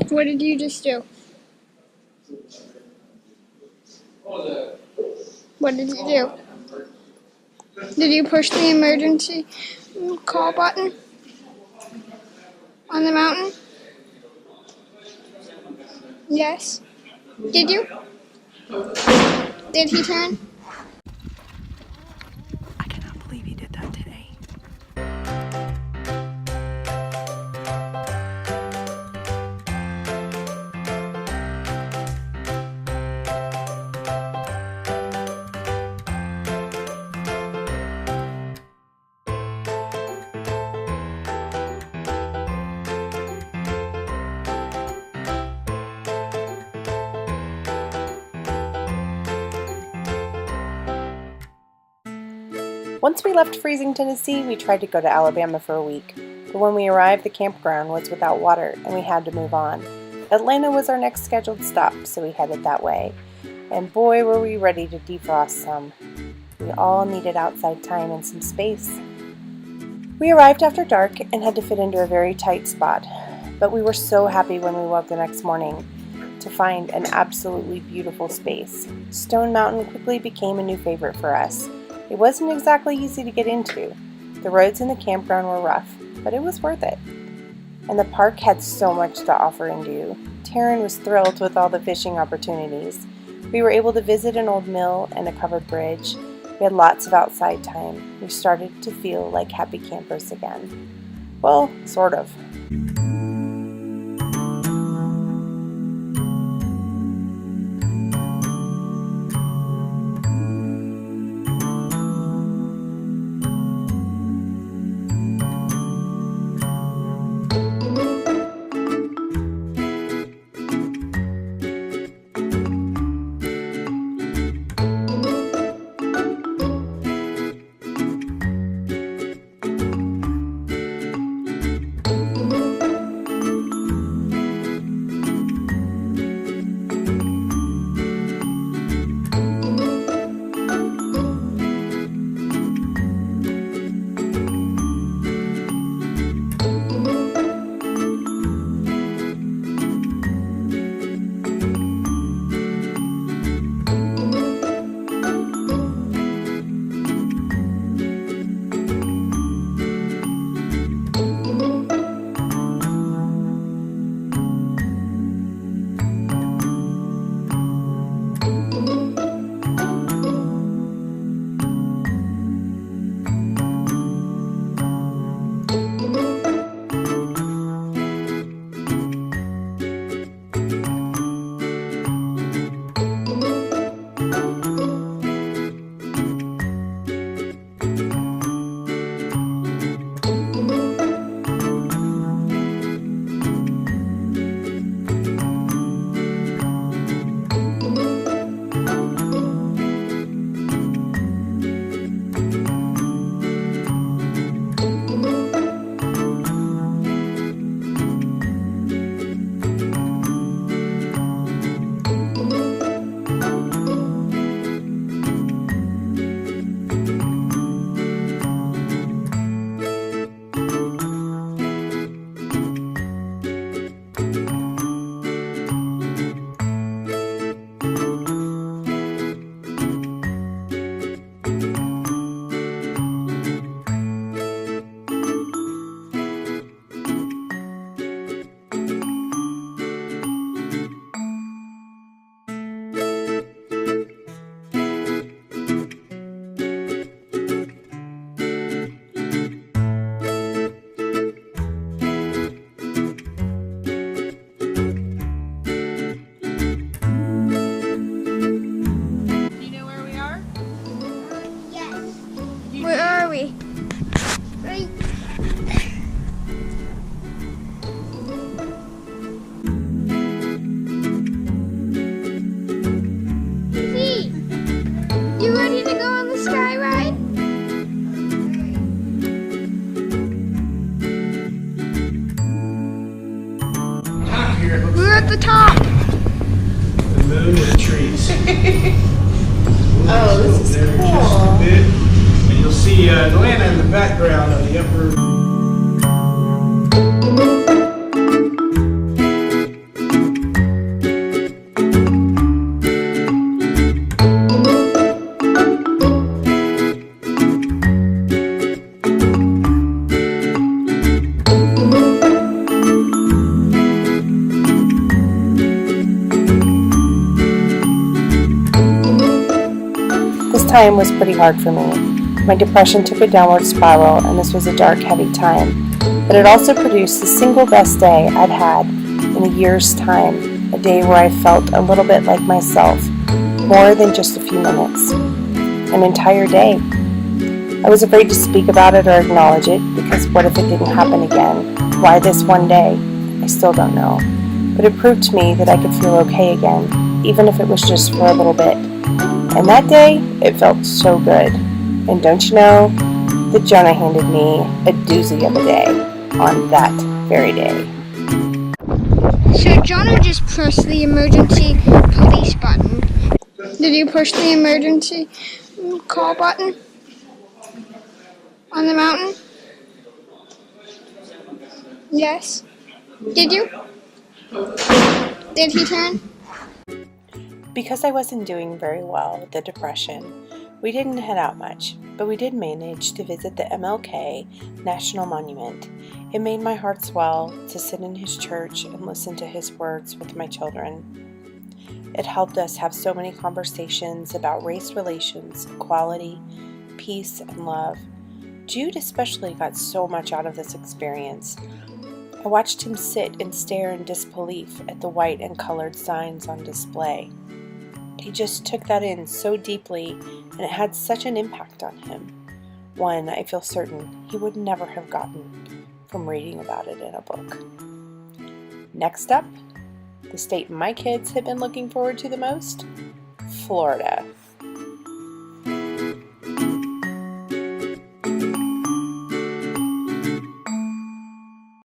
What did you just do? What did you do? Did you push the emergency call button on the mountain? Yes. Did you? Did he turn? I cannot believe he did that today. Once we left freezing Tennessee, we tried to go to Alabama for a week, but when we arrived, the campground was without water and we had to move on. Atlanta was our next scheduled stop, so we headed that way. And boy, were we ready to defrost some. We all needed outside time and some space. We arrived after dark and had to fit into a very tight spot, but we were so happy when we woke the next morning to find an absolutely beautiful space. Stone Mountain quickly became a new favorite for us. It wasn't exactly easy to get into. The roads in the campground were rough, but it was worth it. And the park had so much to offer and do. Taryn was thrilled with all the fishing opportunities. We were able to visit an old mill and a covered bridge. We had lots of outside time. We started to feel like happy campers again. Well, sort of. Where are we? Right. Izzy, you ready to go on the sky ride? We're at the top. The moon and the trees. Oh, this is There cool. just a bit. And you'll see Atlanta in the background of the upper. time was pretty hard for me. My depression took a downward spiral, and this was a dark, heavy time. But it also produced the single best day I'd had in a year's time, a day where I felt a little bit like myself, more than just a few minutes. An entire day. I was afraid to speak about it or acknowledge it, because what if it didn't happen again? Why this one day? I still don't know. But it proved to me that I could feel okay again, even if it was just for a little bit. And that day, it felt so good. And don't you know that Jonah handed me a doozy of a day on that very day. So Jonah just pressed the emergency police button. Did you push the emergency call button on the mountain? Yes. Did you? Did he turn? Because I wasn't doing very well with the depression, we didn't head out much, but we did manage to visit the MLK National Monument. It made my heart swell to sit in his church and listen to his words with my children. It helped us have so many conversations about race relations, equality, peace, and love. Jude especially got so much out of this experience. I watched him sit and stare in disbelief at the white and colored signs on display. He just took that in so deeply, and it had such an impact on him. One I feel certain he would never have gotten from reading about it in a book. Next up, the state my kids have been looking forward to the most, Florida.